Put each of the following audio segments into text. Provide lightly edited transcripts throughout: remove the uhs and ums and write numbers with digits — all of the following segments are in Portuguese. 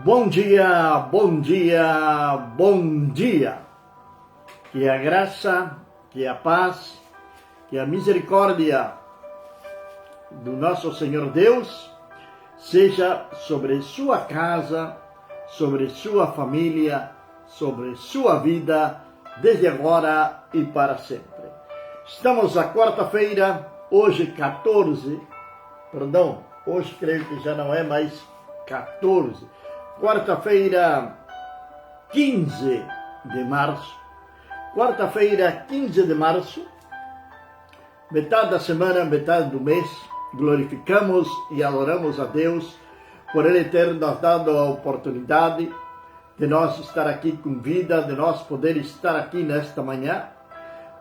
Bom dia, bom dia, bom dia. Que a graça, que a paz, que a misericórdia do nosso Senhor Deus seja sobre sua casa, sobre sua família, sobre sua vida, desde agora e para sempre. Estamos à quarta-feira, hoje hoje creio que já não é mais 14. Quarta-feira, 15 de março. Quarta-feira, 15 de março, metade da semana, metade do mês, glorificamos e adoramos a Deus por Ele ter nos dado a oportunidade de nós estar aqui com vida, de nós poder estar aqui nesta manhã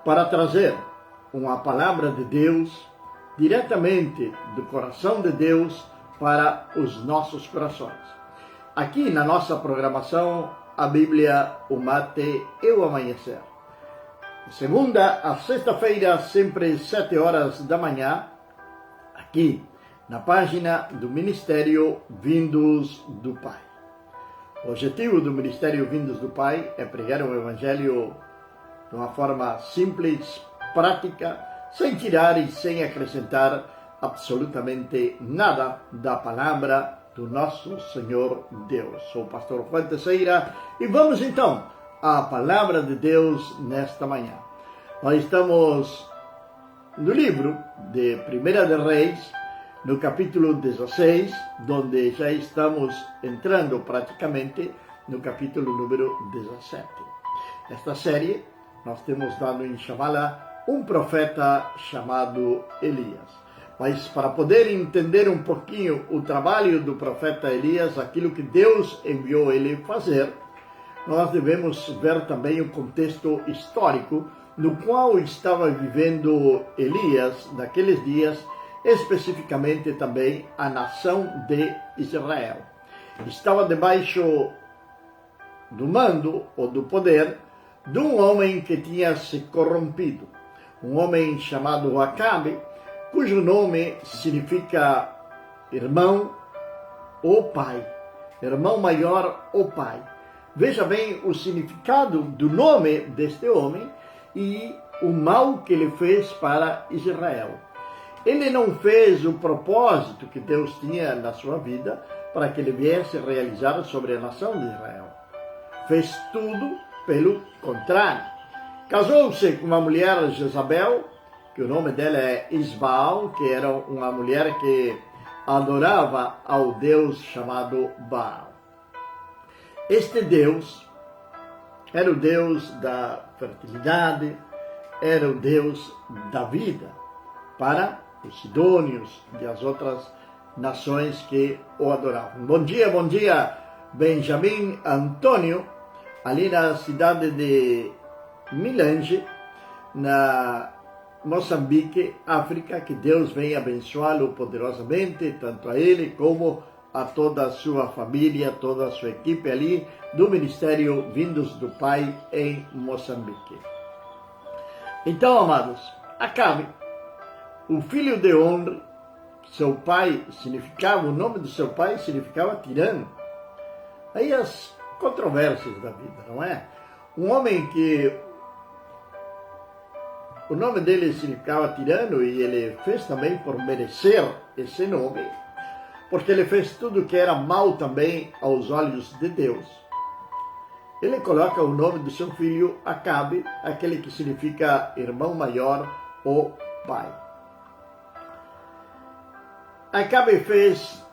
para trazer uma palavra de Deus diretamente do coração de Deus para os nossos corações. Aqui na nossa programação, a Bíblia, o mate e o amanhecer. De segunda a sexta-feira, sempre 7 horas da manhã, aqui na página do Ministério Vindos do Pai. O objetivo do Ministério Vindos do Pai é pregar o Evangelho de uma forma simples, prática, sem tirar e sem acrescentar absolutamente nada da palavra do nosso Senhor Deus. Sou o pastor Juan Teixeira e vamos então à palavra de Deus nesta manhã. Nós estamos no livro de 1 de Reis, no capítulo 16, onde já estamos entrando praticamente no capítulo número 17. Esta série nós temos dado em chamá-la um profeta chamado Elias. Mas para poder entender um pouquinho o trabalho do profeta Elias, aquilo que Deus enviou ele fazer, nós devemos ver também o contexto histórico no qual estava vivendo Elias naqueles dias, especificamente também a nação de Israel. Estava debaixo do mando ou do poder de um homem que tinha se corrompido, um homem chamado Acabe, cujo nome significa irmão ou pai, irmão maior ou pai. Veja bem o significado do nome deste homem e o mal que ele fez para Israel. Ele não fez o propósito que Deus tinha na sua vida para que ele viesse realizar sobre a nação de Israel. Fez tudo pelo contrário. Casou-se com uma mulher, Jezabel, que o nome dela é Isbaal, que era uma mulher que adorava ao Deus chamado Baal. Este Deus era o Deus da fertilidade, era o Deus da vida para os sidônios e as outras nações que o adoravam. Bom dia, Benjamin Antônio, ali na cidade de Milange, na Moçambique, África, que Deus venha abençoá-lo poderosamente, tanto a ele como a toda a sua família, toda a sua equipe ali do Ministério Vindos do Pai em Moçambique. Então, amados, Acabe, o filho de Omri, seu pai significava, o nome do seu pai significava tirano. Aí as controvérsias da vida, não é? Um homem que o nome dele significava tirano e ele fez também por merecer esse nome, porque ele fez tudo que era mal também aos olhos de Deus. Ele coloca o nome do seu filho Acabe, aquele que significa irmão maior ou pai. Acabe fez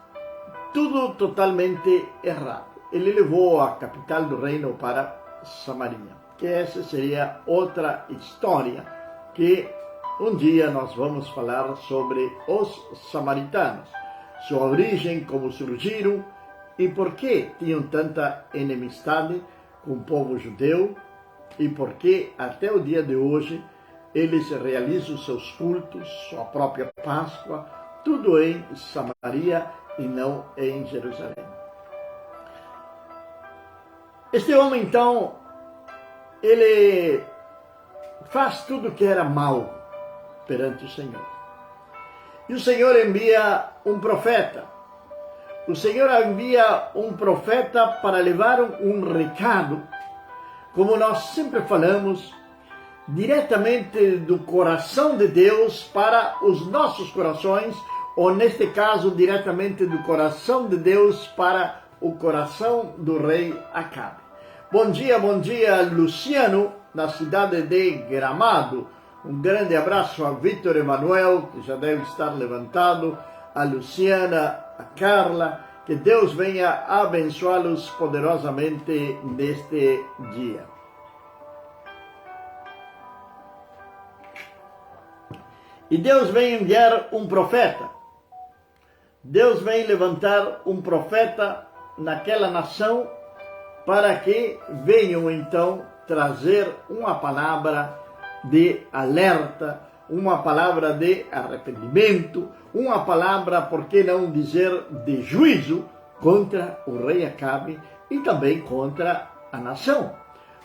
tudo totalmente errado. Ele levou a capital do reino para Samaria, que essa seria outra história que um dia nós vamos falar sobre os samaritanos, sua origem, como surgiram e por que tinham tanta enemistade com o povo judeu e por que até o dia de hoje eles realizam seus cultos, sua própria Páscoa, tudo em Samaria e não em Jerusalém. Este homem, então, ele faz tudo que era mal perante o Senhor. E o Senhor envia um profeta. o Senhor envia um profeta para levar um recado, como nós sempre falamos, diretamente do coração de Deus para os nossos corações, ou neste caso, diretamente do coração de Deus para o coração do rei Acabe. Bom dia, Luciano, na cidade de Gramado. Um grande abraço a Vitor Emanuel, que já deve estar levantado, a Luciana, a Carla, que Deus venha abençoá-los poderosamente neste dia. E Deus vem enviar um profeta. Deus vem levantar um profeta naquela nação para que venham então trazer uma palavra de alerta, uma palavra de arrependimento, uma palavra, por que não dizer, de juízo contra o rei Acabe e também contra a nação.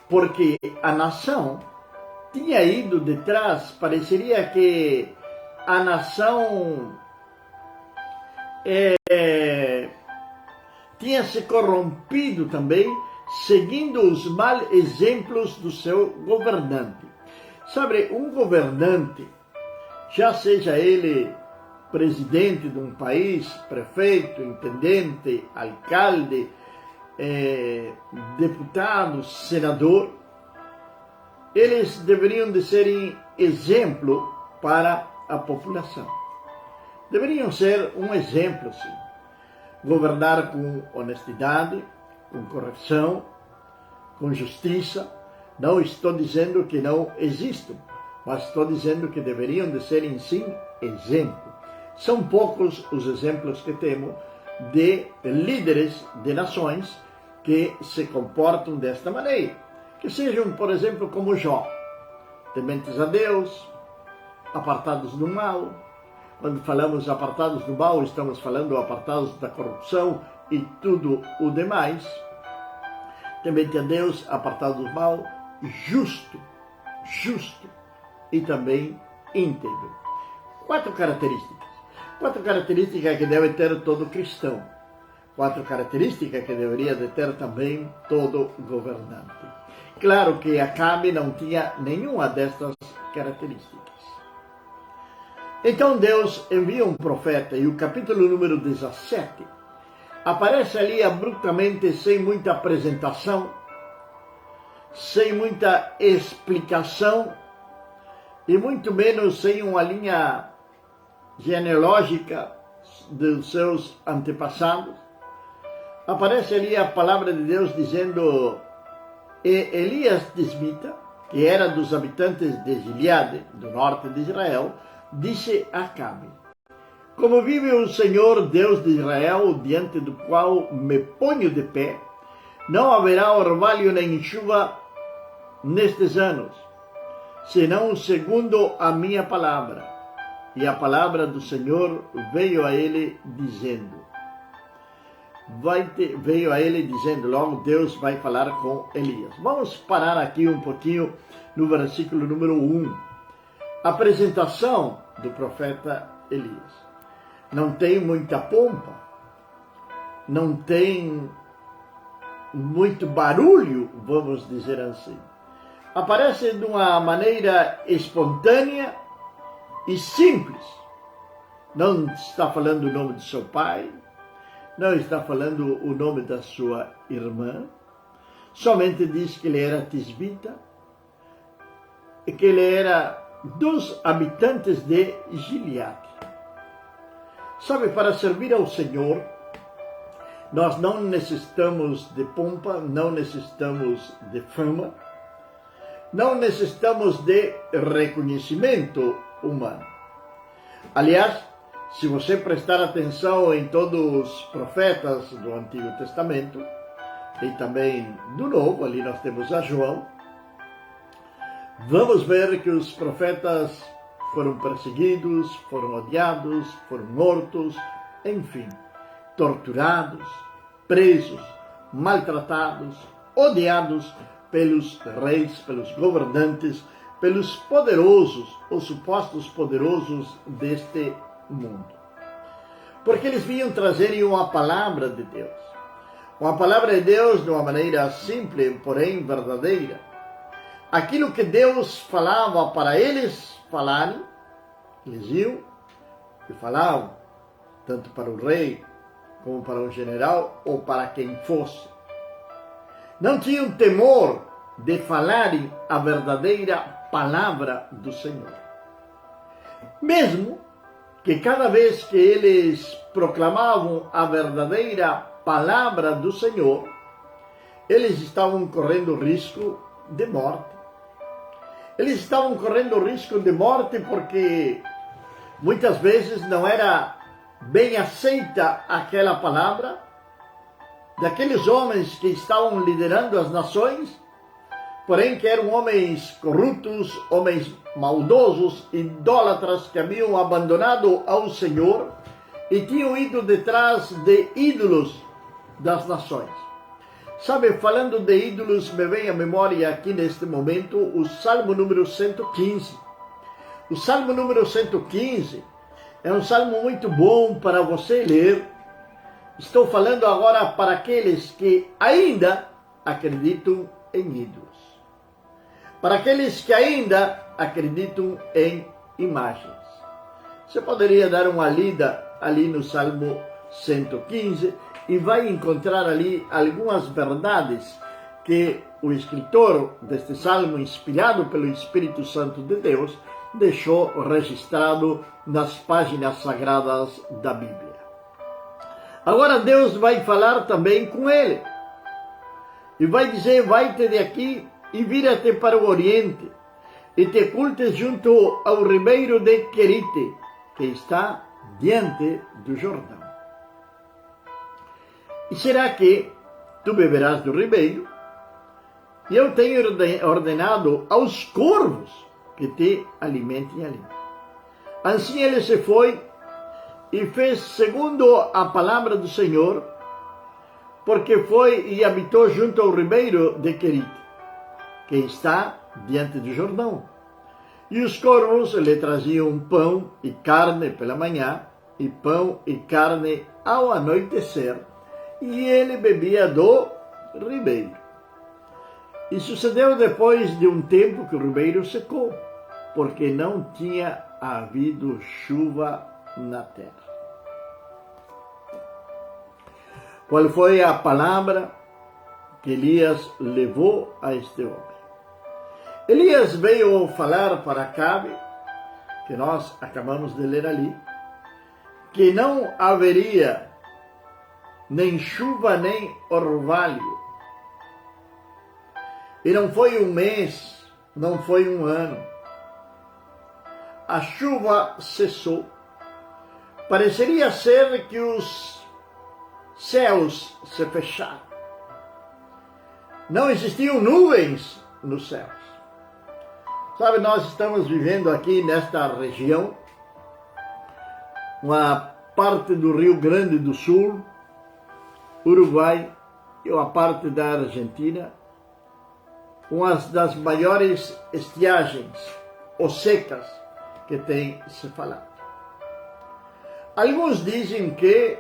Porque a nação tinha ido detrás, pareceria que a nação tinha se corrompido também, seguindo os maus exemplos do seu governante. Sabe, um governante, já seja ele presidente de um país, prefeito, intendente, alcalde, deputado, senador, eles deveriam de serem exemplo para a população. Deveriam ser um exemplo, sim. Governar com honestidade, com correção, com justiça. Não estou dizendo que não existam, mas estou dizendo que deveriam de ser em si exemplo. São poucos os exemplos que temos de líderes de nações que se comportam desta maneira. Que sejam, por exemplo, como Jó, tementes a Deus, apartados do mal. Quando falamos apartados do mal, estamos falando apartados da corrupção e tudo o demais. Temente a Deus, apartado do mal, justo e também íntegro. Quatro características que deve ter todo cristão. Quatro características que deveria de ter também todo governante. Claro que Acabe não tinha nenhuma destas características. Então Deus envia um profeta, e o capítulo número 17 aparece ali abruptamente, sem muita apresentação, sem muita explicação, e muito menos sem uma linha genealógica dos seus antepassados. Aparece ali a palavra de Deus dizendo: e Elias tisbita, que era dos habitantes de Gileade, do norte de Israel, disse a Acabe: como vive o Senhor Deus de Israel, diante do qual me ponho de pé, não haverá orvalho nem chuva nestes anos, senão segundo a minha palavra. E a palavra do Senhor veio a ele dizendo, logo Deus vai falar com Elias. Vamos parar aqui um pouquinho no versículo número 1. Apresentação do profeta Elias. Não tem muita pompa, não tem muito barulho, vamos dizer assim. Aparece de uma maneira espontânea e simples. Não está falando o nome de seu pai, não está falando o nome da sua irmã, somente diz que ele era tisbita e que ele era dos habitantes de Gileade. Sabe, para servir ao Senhor, nós não necessitamos de pompa, não necessitamos de fama, não necessitamos de reconhecimento humano. Aliás, se você prestar atenção em todos os profetas do Antigo Testamento, e também do Novo, ali nós temos a João, vamos ver que os profetas foram perseguidos, foram odiados, foram mortos, enfim, torturados, presos, maltratados, odiados pelos reis, pelos governantes, pelos poderosos, os supostos poderosos deste mundo. porque eles vinham trazerem uma palavra de Deus. Uma palavra de Deus de uma maneira simples, porém verdadeira. Aquilo que Deus falava para eles falarem, eles iam e falavam, tanto para o rei, como para o general, ou para quem fosse. Não tinham temor de falarem a verdadeira palavra do Senhor. Mesmo que cada vez que eles proclamavam a verdadeira palavra do Senhor, eles estavam correndo risco de morte. Eles estavam correndo risco de morte porque muitas vezes não era bem aceita aquela palavra daqueles homens que estavam liderando as nações, porém que eram homens corruptos, homens maldosos, idólatras que haviam abandonado ao Senhor e tinham ido detrás de ídolos das nações. Sabe, falando de ídolos, me vem à memória aqui neste momento o Salmo número 115. O Salmo número 115 é um salmo muito bom para você ler. Estou falando agora para aqueles que ainda acreditam em ídolos. Para aqueles que ainda acreditam em imagens. Você poderia dar uma lida ali no Salmo 115 e vai encontrar ali algumas verdades que o escritor deste salmo, inspirado pelo Espírito Santo de Deus, deixou registrado nas páginas sagradas da Bíblia. Agora Deus vai falar também com ele. E vai dizer, vai-te de aqui e vira-te para o oriente, e te cultes junto ao ribeiro de Querite, que está diante do Jordão. E será que tu beberás do ribeiro? E eu tenho ordenado aos corvos que te alimentem ali. Assim ele se foi e fez segundo a palavra do Senhor, porque foi e habitou junto ao ribeiro de Querite, que está diante do Jordão. E os corvos lhe traziam pão e carne pela manhã, e pão e carne ao anoitecer, e ele bebia do ribeiro. E sucedeu depois de um tempo que o ribeiro secou, porque não tinha havido chuva na terra. Qual foi a palavra que Elias levou a este homem? Elias veio falar para Acabe, que nós acabamos de ler ali, que não haveria nem chuva nem orvalho. E não foi um mês, não foi um ano. A chuva cessou. Pareceria ser que os céus se fecharam. Não existiam nuvens nos céus. Sabe, nós estamos vivendo aqui nesta região, uma parte do Rio Grande do Sul, Uruguai e uma parte da Argentina, uma das maiores estiagens ou secas que tem se falado. Alguns dizem que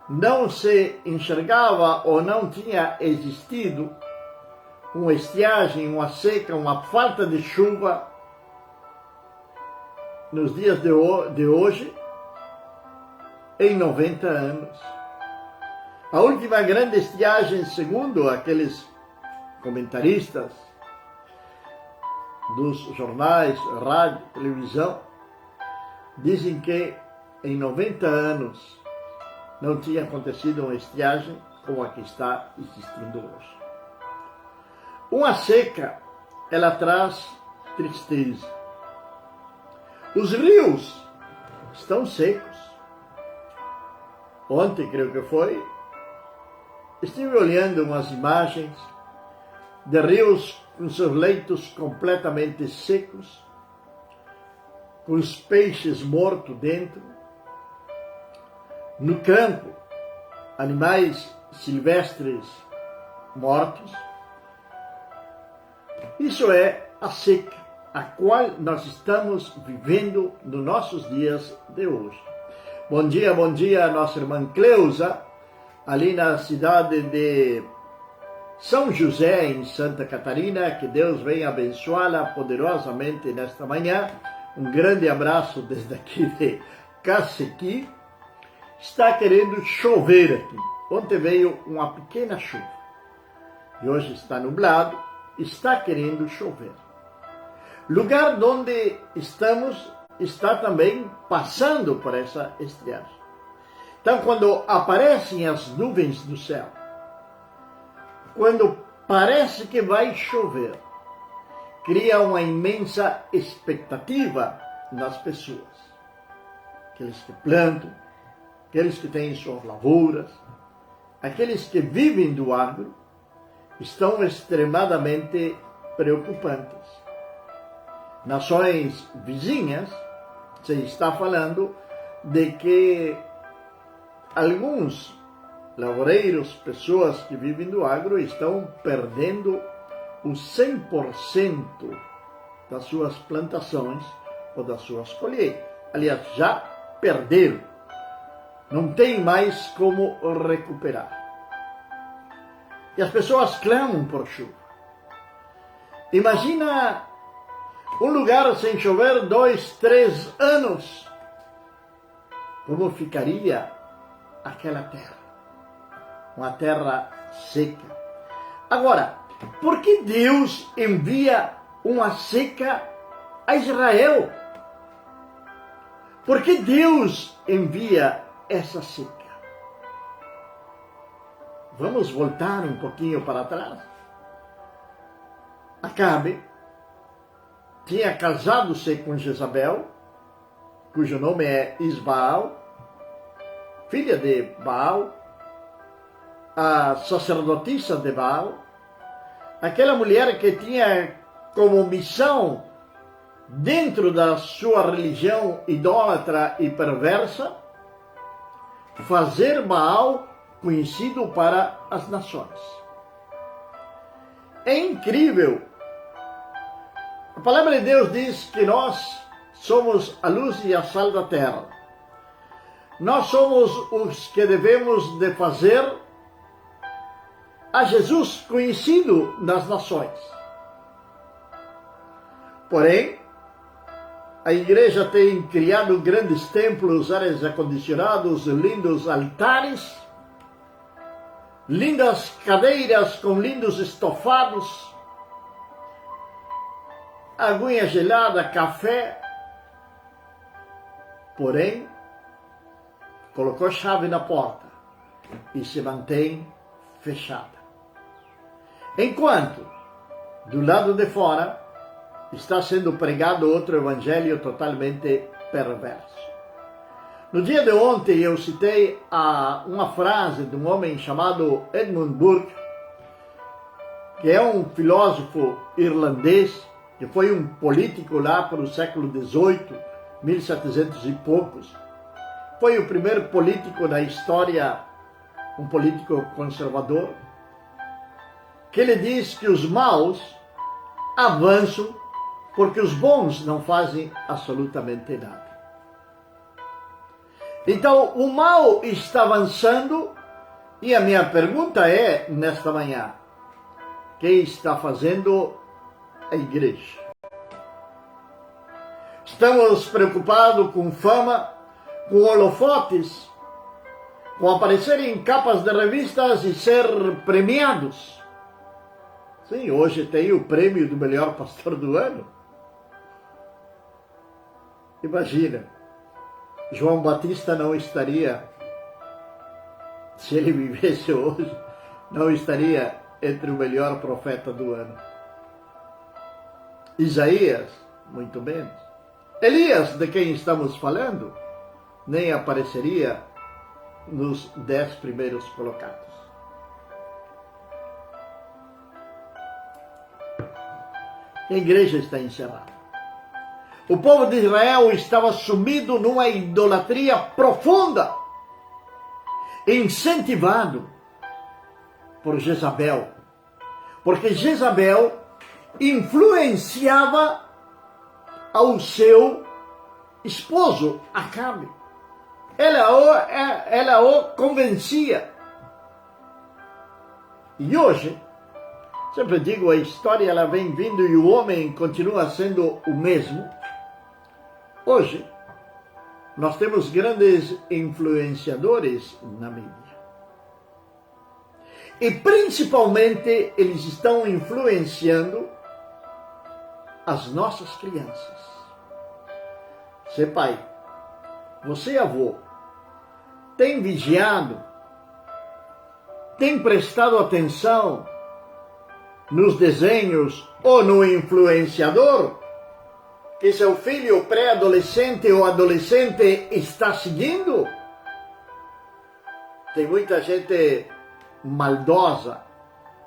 não se enxergava ou não tinha existido uma estiagem, uma seca, uma falta de chuva nos dias de hoje em 90 anos. A última grande estiagem, segundo aqueles comentaristas dos jornais, rádio, televisão, dizem que em 90 anos não tinha acontecido uma estiagem como a que está existindo hoje. Uma seca, ela traz tristeza. Os rios estão secos. Ontem, creio que foi, estive olhando umas imagens de rios com seus leitos completamente secos, com os peixes mortos dentro. No campo, animais silvestres mortos. Isso é a seca, a qual nós estamos vivendo nos nossos dias de hoje. Bom dia, nossa irmã Cleusa, ali na cidade de São José, em Santa Catarina. Que Deus venha abençoá-la poderosamente nesta manhã. Um grande abraço desde aqui de Cacequi. Está querendo chover aqui. Ontem veio uma pequena chuva e hoje está nublado. Está querendo chover. Lugar onde estamos está também passando por essa estiagem. Então, quando aparecem as nuvens do céu, quando parece que vai chover, cria uma imensa expectativa nas pessoas. Aqueles que plantam, aqueles que têm suas lavouras, aqueles que vivem do agro, estão extremadamente preocupantes. Nações vizinhas, se está falando de que alguns lavoureiros, pessoas que vivem do agro, estão perdendo o 100% das suas plantações ou das suas colheitas. Aliás, já perderam. Não tem mais como recuperar. E as pessoas clamam por chuva. Imagina um lugar sem chover 2, 3 anos. Como ficaria aquela terra? Uma terra seca. Agora, por que Deus envia uma seca a Israel? Por que Deus envia essa seca? Vamos voltar um pouquinho para trás. Acabe tinha casado-se com Jezabel, cujo nome é Isbaal, filha de Baal, a sacerdotisa de Baal, aquela mulher que tinha como missão, dentro da sua religião idólatra e perversa, fazer Baal conhecido para as nações. É incrível. A palavra de Deus diz que nós somos a luz e a sal da terra. Nós somos os que devemos de fazer a Jesus conhecido nas nações. Porém, a igreja tem criado grandes templos, áreas acondicionados, lindos altares, lindas cadeiras com lindos estofados, aguinha gelada, café. Porém, colocou chave na porta e se mantém fechada. Enquanto, do lado de fora, está sendo pregado outro evangelho totalmente perverso. No dia de ontem eu citei uma frase de um homem chamado Edmund Burke, que é um filósofo irlandês, que foi um político lá para o século XVIII, 1700 e poucos. Foi o primeiro político da história, um político conservador, que ele diz que os maus avançam porque os bons não fazem absolutamente nada. Então, o mal está avançando e a minha pergunta é, nesta manhã, o que está fazendo a igreja? Estamos preocupados com fama, com holofotes, com aparecer em capas de revistas e ser premiados. Sim, hoje tem o prêmio do melhor pastor do ano. Imagina, João Batista não estaria, se ele vivesse hoje, não estaria entre o melhor profeta do ano. Isaías, muito menos. Elias, de quem estamos falando, nem apareceria nos 10 primeiros colocados. A igreja está encerrada. O povo de Israel estava sumido numa idolatria profunda, incentivado por Jezabel, porque Jezabel influenciava ao seu esposo Acabe. ela o convencia. E hoje, sempre digo, a história ela vem vindo e o homem continua sendo o mesmo. Hoje, nós temos grandes influenciadores na mídia. E principalmente eles estão influenciando as nossas crianças. Você pai, você avô, tem vigiado, tem prestado atenção nos desenhos ou no influenciador que seu filho pré-adolescente ou adolescente está seguindo? Tem muita gente maldosa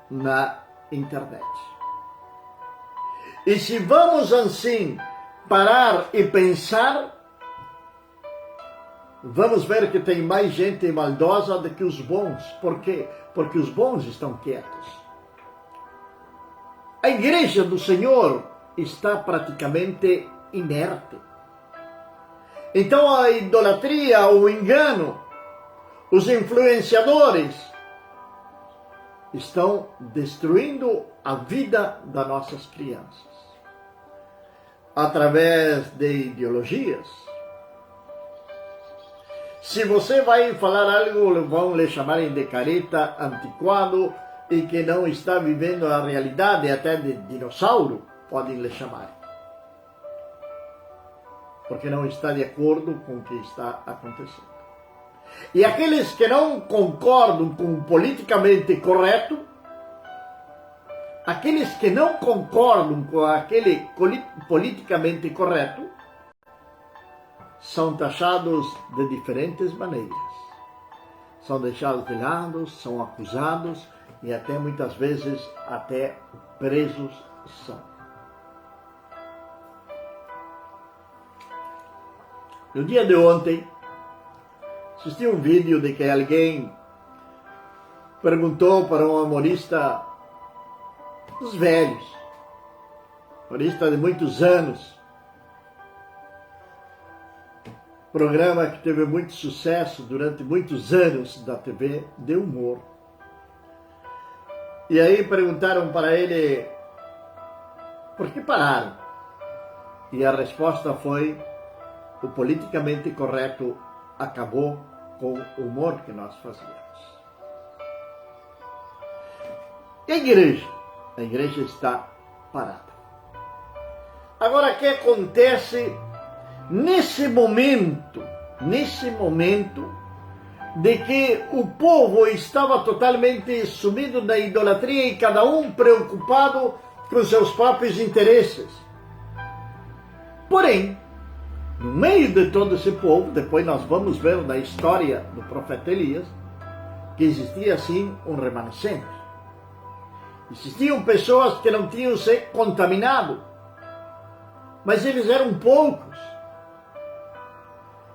na internet. E se vamos assim parar e pensar, vamos ver que tem mais gente maldosa do que os bons. Por quê? Porque os bons estão quietos. A igreja do Senhor está praticamente inerte. Então a idolatria, o engano, os influenciadores estão destruindo a vida das nossas crianças. Através de ideologias. Se você vai falar algo, vão lhe chamarem de careta, antiquado e que não está vivendo a realidade, até de dinossauro, podem lhe chamar. Porque não está de acordo com o que está acontecendo. E aqueles que não concordam com o politicamente correto, aqueles que não concordam com aquele politicamente correto, são taxados de diferentes maneiras. São deixados de lado, são acusados e até muitas vezes até presos são. No dia de ontem, assisti um vídeo de que alguém perguntou para um humorista dos velhos, humorista de muitos anos, programa que teve muito sucesso durante muitos anos da TV de humor. E aí perguntaram para ele por que pararam. E a resposta foi: o politicamente correto acabou com o humor que nós fazíamos. E a igreja? A igreja está parada. Agora, o que acontece nesse momento de que o povo estava totalmente sumido na idolatria e cada um preocupado com seus próprios interesses? Porém, no meio de todo esse povo, depois nós vamos ver na história do profeta Elias, que existia assim um remanescente. Existiam pessoas que não tinham se contaminado, mas eles eram poucos.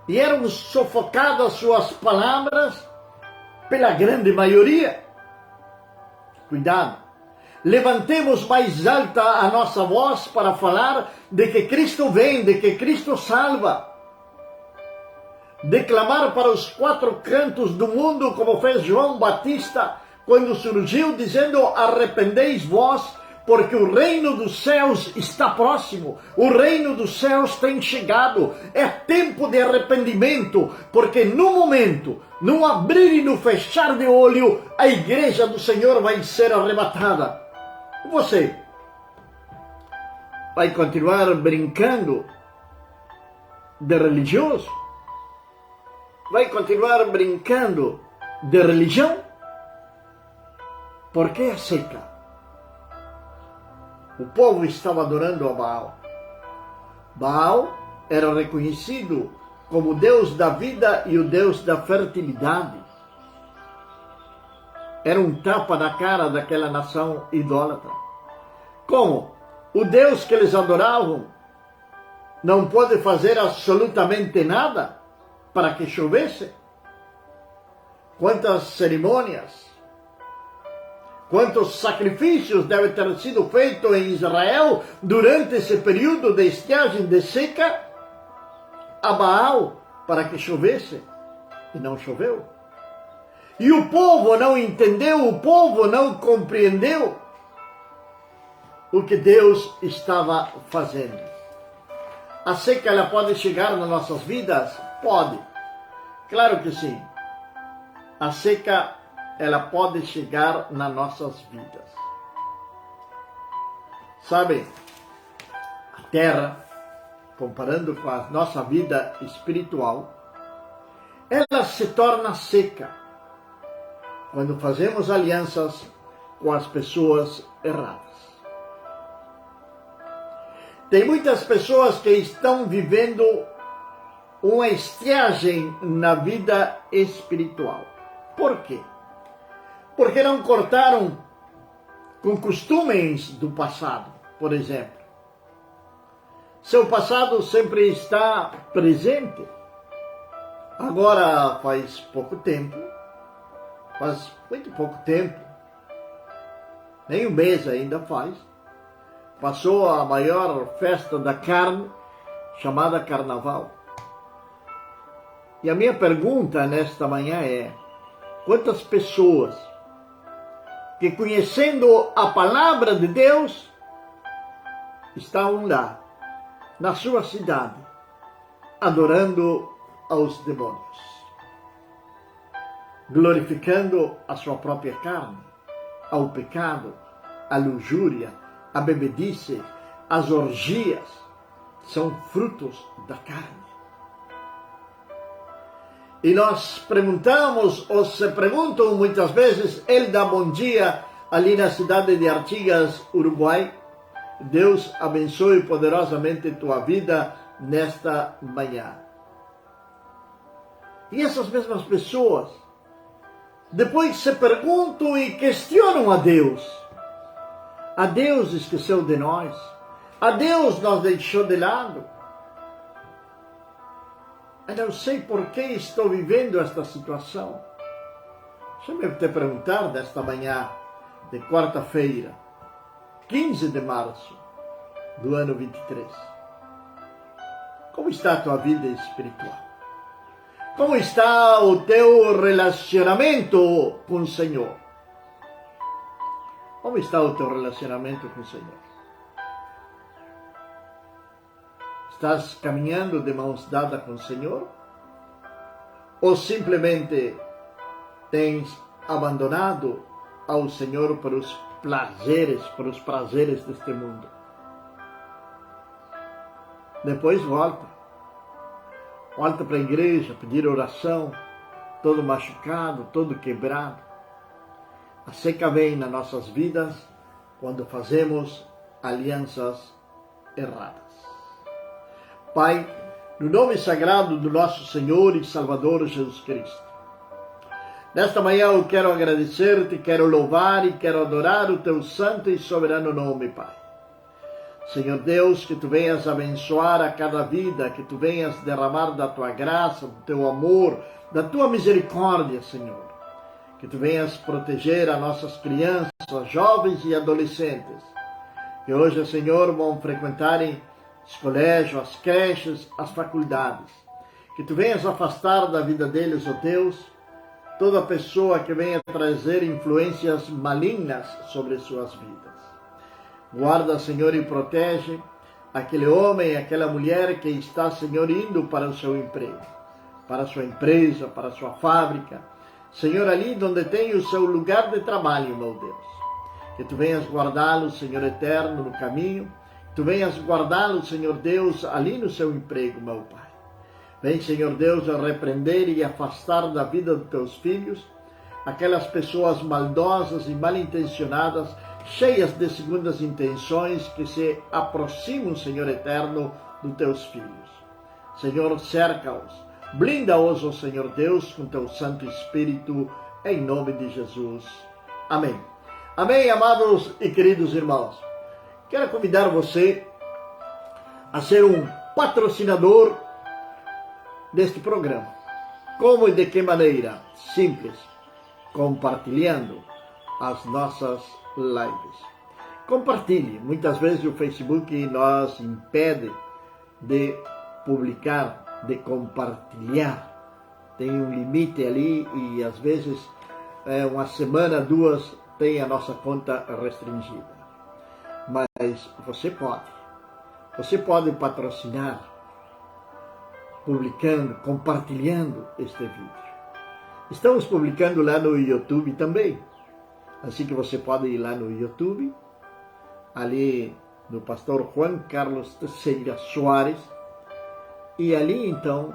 E eram sufocadas suas palavras pela grande maioria. Cuidado. Levantemos mais alta a nossa voz para falar de que Cristo vem, de que Cristo salva. Declamar para os quatro cantos do mundo, como fez João Batista, quando surgiu dizendo: arrependei vós, porque o reino dos céus está próximo. O reino dos céus tem chegado. É tempo de arrependimento, porque no momento, no abrir e no fechar de olho, a igreja do Senhor vai ser arrebatada. Você vai continuar brincando de religioso? Vai continuar brincando de religião? Por que a seca? O povo estava adorando a Baal. Baal era reconhecido como o Deus da vida e o Deus da fertilidade. Era um tapa na cara daquela nação idólatra. Como? O Deus que eles adoravam não pode fazer absolutamente nada para que chovesse? Quantas cerimônias, quantos sacrifícios devem ter sido feitos em Israel durante esse período de estiagem, de seca, a Baal para que chovesse? e não choveu. E o povo não entendeu, o povo não compreendeu o que Deus estava fazendo. A seca, ela pode chegar nas nossas vidas? Pode. Claro que sim. A seca, ela pode chegar nas nossas vidas. Sabe, a terra, comparando com a nossa vida espiritual, ela se torna seca quando fazemos alianças com as pessoas erradas. Tem muitas pessoas que estão vivendo uma estiagem na vida espiritual. Por quê? Porque não cortaram com costumes do passado, por exemplo. Seu passado sempre está presente. Agora faz pouco tempo, faz muito pouco tempo, nem um mês ainda faz, passou a maior festa da carne, chamada Carnaval. E a minha pergunta nesta manhã é: quantas pessoas que, conhecendo a palavra de Deus, estavam lá, na sua cidade, adorando aos demônios, glorificando a sua própria carne, ao pecado, à luxúria, à bebedice, às orgias, são frutos da carne. E nós perguntamos, ou se perguntam muitas vezes, ele dá bom dia ali na cidade de Artigas, Uruguai. Deus abençoe poderosamente tua vida nesta manhã. E essas mesmas pessoas depois se perguntam e questionam a Deus. A Deus esqueceu de nós. A Deus nos deixou de lado. Eu não sei por que estou vivendo esta situação. Deixa-me te perguntar nesta manhã de quarta-feira, 15 de março do ano 23. Como está a tua vida espiritual? Como está o teu relacionamento com o Senhor? Como está o teu relacionamento com o Senhor? Estás caminhando de mãos dadas com o Senhor? Ou simplesmente tens abandonado ao Senhor para os prazeres deste mundo? Depois volta para a igreja, pedir oração, todo machucado, todo quebrado. A seca vem nas nossas vidas quando fazemos alianças erradas. Pai, no nome sagrado do nosso Senhor e Salvador Jesus Cristo, nesta manhã eu quero agradecer-te, quero louvar e quero adorar o teu santo e soberano nome, Pai. Senhor Deus, que tu venhas abençoar a cada vida, que tu venhas derramar da tua graça, do teu amor, da tua misericórdia, Senhor. Que tu venhas proteger as nossas crianças, jovens e adolescentes, que hoje, Senhor, vão frequentarem os colégios, as creches, as faculdades. Que tu venhas afastar da vida deles, ó Deus, toda pessoa que venha trazer influências malignas sobre suas vidas. Guarda, Senhor, e protege aquele homem, aquela mulher que está, Senhor, indo para o seu emprego, para a sua empresa, para a sua fábrica. Senhor, ali onde tem o seu lugar de trabalho, meu Deus. Que tu venhas guardá-lo, Senhor eterno, no caminho. Que tu venhas guardá-lo, Senhor Deus, ali no seu emprego, meu Pai. Vem, Senhor Deus, a repreender e afastar da vida dos teus filhos aquelas pessoas maldosas e mal intencionadas, cheias de segundas intenções, que se aproximam, Senhor eterno, dos teus filhos. Senhor, cerca-os, blinda-os, ó Senhor Deus, com teu Santo Espírito, em nome de Jesus. Amém. Amém, amados e queridos irmãos. Quero convidar você a ser um patrocinador deste programa. Como e de que maneira? Simples, compartilhando as nossas lives. Compartilhe. Muitas vezes o Facebook nos impede de publicar, de compartilhar. tem um limite ali e às vezes uma semana, 2, tem a nossa conta restringida. Mas você pode patrocinar, publicando, compartilhando este vídeo. Estamos publicando lá no YouTube também, assim que você pode ir lá no YouTube, ali do pastor Juan Carlos Teixeira Soares, e ali então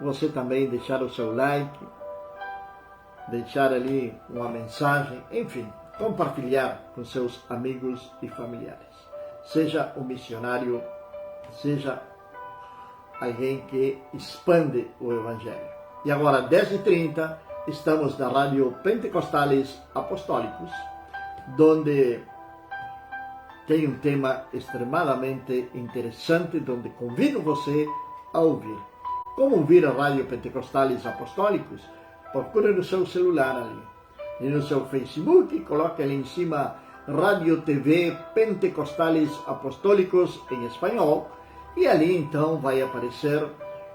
você também deixar o seu like, deixar ali uma mensagem, enfim, compartilhar com seus amigos e familiares. Seja um missionário, seja alguém que expande o Evangelho. E agora, 10h30, estamos na Rádio Pentecostales Apostólicos, onde tem um tema extremadamente interessante, onde convido você a ouvir. Como ouvir a Rádio Pentecostales Apostólicos? Procure no seu celular ali. E no seu Facebook, coloque ali em cima Rádio TV Pentecostales Apostólicos em espanhol. E ali então vai aparecer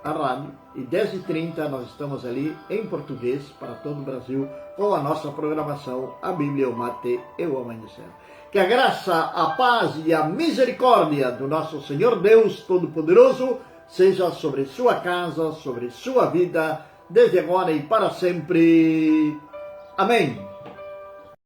a rádio. E 10h30 nós estamos ali em português para todo o Brasil com a nossa programação, a Bíblia, o Mate e o Amanhecer. Que a graça, a paz e a misericórdia do nosso Senhor Deus Todo-Poderoso seja sobre sua casa, sobre sua vida, desde agora e para sempre. Amém.